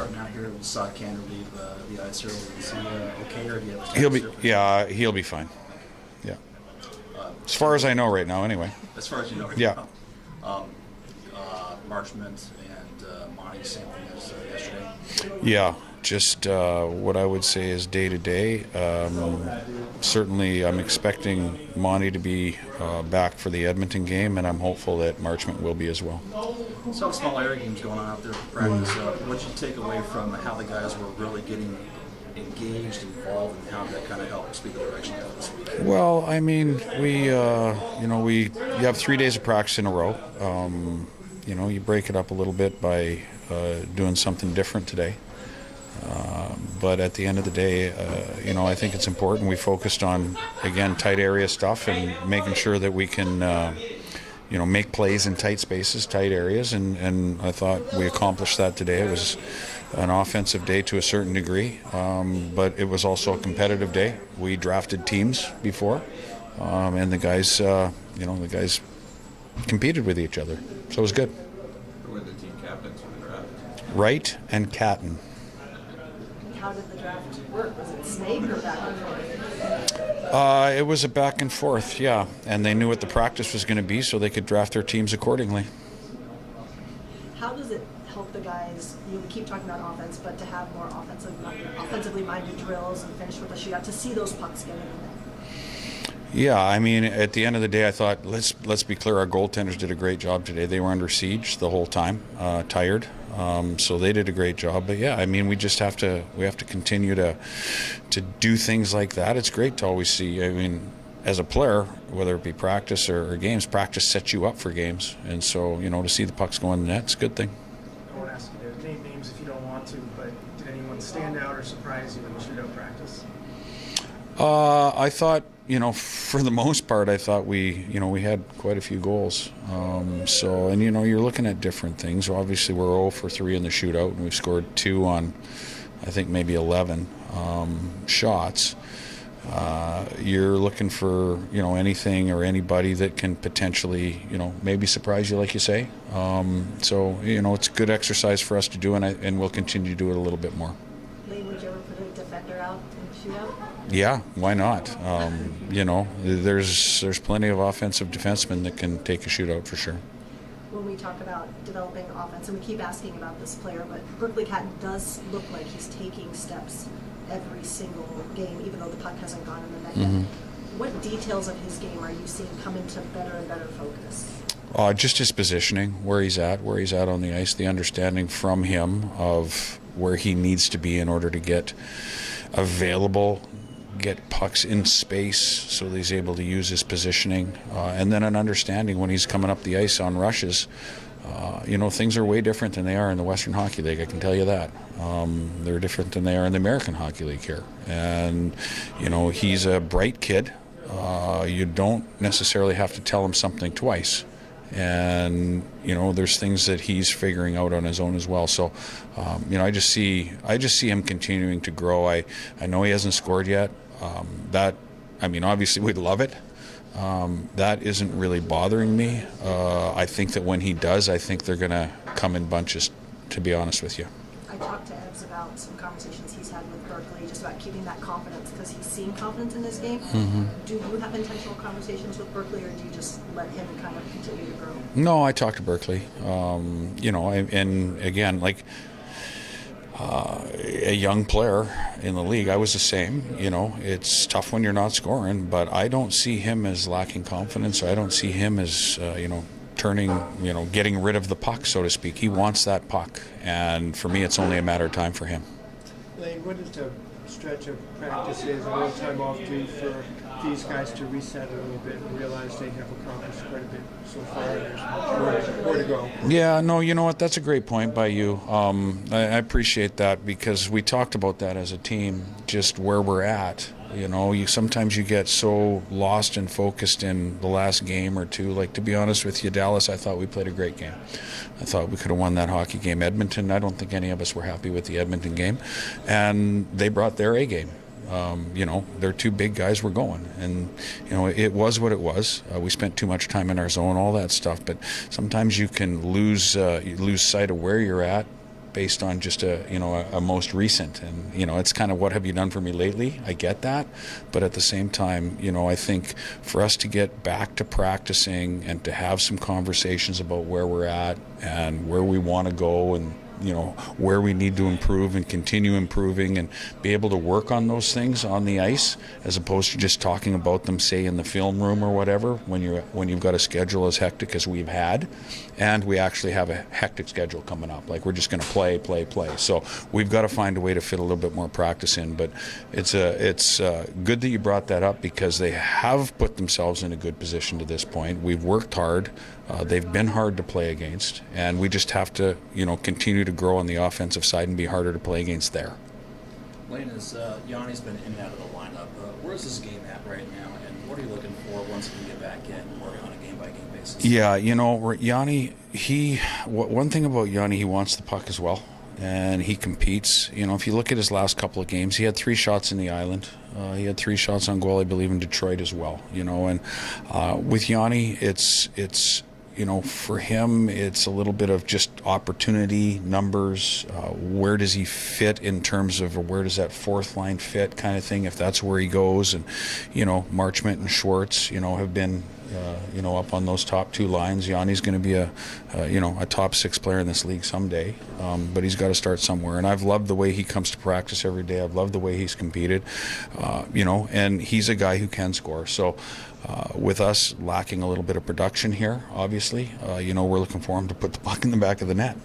starting out here? We saw Cantor leave the ice early. Is he okay, or do you have He'll be fine. Yeah. As far as I know right now, anyway. As far as you know right now. Marchment and Monty, same thing as yesterday? Yeah, just what I would say is day to day. Certainly I'm expecting Monty to be back for the Edmonton game, and I'm hopeful that Marchment will be as well. So small area games going on out there for practice. What did you take away from how the guys were really getting engaged, involved, and how that kind of helped speed the direction of this week? Well, I mean, you have 3 days of practice in a row. You break it up a little bit by doing something different today. But at the end of the day, I think it's important we focused on, again, tight area stuff and making sure that we can, make plays in tight spaces, tight areas, and I thought we accomplished that today. It was an offensive day to a certain degree, but it was also a competitive day. We drafted teams before, and the guys competed with each other, so it was good. Who were the team captains for the draft? Wright and Catton. How did the draft work? Was it snake or back and forth? It was a back and forth, yeah, and they knew what the practice was going to be, so they could draft their teams accordingly. How does it help the guys? We keep talking about offense, but to have more offensively minded drills and finish with a shootout, to see those pucks get in there. Yeah, I mean, at the end of the day, I thought let's be clear. Our goaltenders did a great job today. They were under siege the whole time, tired, so they did a great job. But yeah, I mean, we have to continue to do things like that. It's great to always see. I mean, as a player, whether it be practice or games, practice sets you up for games, and so to see the pucks go in the net, it's a good thing. I won't ask you to name names if you don't want to, but did anyone stand out or surprise you in the shootout practice? I thought, for the most part, I thought we had quite a few goals. You're looking at different things. Obviously, we're 0 for 3 in the shootout, and we've scored 2 on, I think, maybe 11 shots. You're looking for, anything or anybody that can potentially, maybe surprise you, like you say. It's good exercise for us to do, and we'll continue to do it a little bit more. Lane, would you ever put a defender out in the shootout? Yeah, why not? There's plenty of offensive defensemen that can take a shootout for sure. When we talk about developing offense, and we keep asking about this player, but Berkeley Catton does look like he's taking steps every single game, even though the puck hasn't gone in the net yet. What details of his game are you seeing come into better and better focus? Just his positioning, where he's at on the ice, the understanding from him of where he needs to be in order to get available, get pucks in space so that he's able to use his positioning, and then an understanding when he's coming up the ice on rushes. Things are way different than they are in the Western Hockey League, I can tell you that. They're different than they are in the American Hockey League here. And, he's a bright kid. You don't necessarily have to tell him something twice. And there's things that he's figuring out on his own as well. So I just see him continuing to grow. I know he hasn't scored yet. Obviously we'd love it. That isn't really bothering me. I think that when he does, I think they're going to come in bunches, to be honest with you. I talked to Ebbs about some conversations he's had with Berkeley just about keeping that confidence, because he's seen confidence in his game. Do you have intentional conversations with Berkeley, or do you just let him kind of continue to grow? No, I talked to Berkeley. And again, like a young player in the league, I was the same. It's tough when you're not scoring, but I don't see him as lacking confidence. I don't see him as getting rid of the puck, so to speak. He wants that puck, and for me, it's only a matter of time for him. Lane, what is the stretch of practices, a little time off due for these guys to reset a little bit and realize they have accomplished quite a bit so far, and there's more to go? Yeah, no, you know what? That's a great point by you. I appreciate that, because we talked about that as a team, just where we're at. Sometimes you get so lost and focused in the last game or two. Like, to be honest with you, Dallas, I thought we played a great game. I thought we could have won that hockey game. Edmonton, I don't think any of us were happy with the Edmonton game. And they brought their A game. Their 2 big guys were going. And, it was what it was. We spent too much time in our zone, all that stuff. But sometimes you can lose sight of where you're at based on just a most recent. And it's kind of, what have you done for me lately? I get that, but at the same time, I think for us to get back to practicing and to have some conversations about where we're at and where we want to go, and where we need to improve and continue improving, and be able to work on those things on the ice, as opposed to just talking about them, say, in the film room or whatever, when you've got a schedule as hectic as we've had. And we actually have a hectic schedule coming up. Like, we're just going to play. So we've got to find a way to fit a little bit more practice in. But it's good that you brought that up, because they have put themselves in a good position to this point. We've worked hard. They've been hard to play against, and we just have to, continue to grow on the offensive side and be harder to play against there. Lane, Yanni's been in and out of the lineup. Where's this game at right now, and what are you looking for once he can get back in, or on a game-by-game basis? Yeah, Yanni, one thing about Yanni, he wants the puck as well, and he competes. If you look at his last couple of games, he had 3 shots in the island. He had 3 shots on goal, I believe, in Detroit as well. And with Yanni, it's for him, it's a little bit of just opportunity, numbers. Where does he fit in terms of, or where does that fourth line fit, kind of thing, if that's where he goes. And Marchment and Schwartz, have been up on those top 2 lines. Yanni's going to be a top 6 player in this league someday, but he's got to start somewhere. And I've loved the way he comes to practice every day. I've loved the way he's competed, and he's a guy who can score. So with us lacking a little bit of production here, obviously, we're looking for him to put the puck in the back of the net.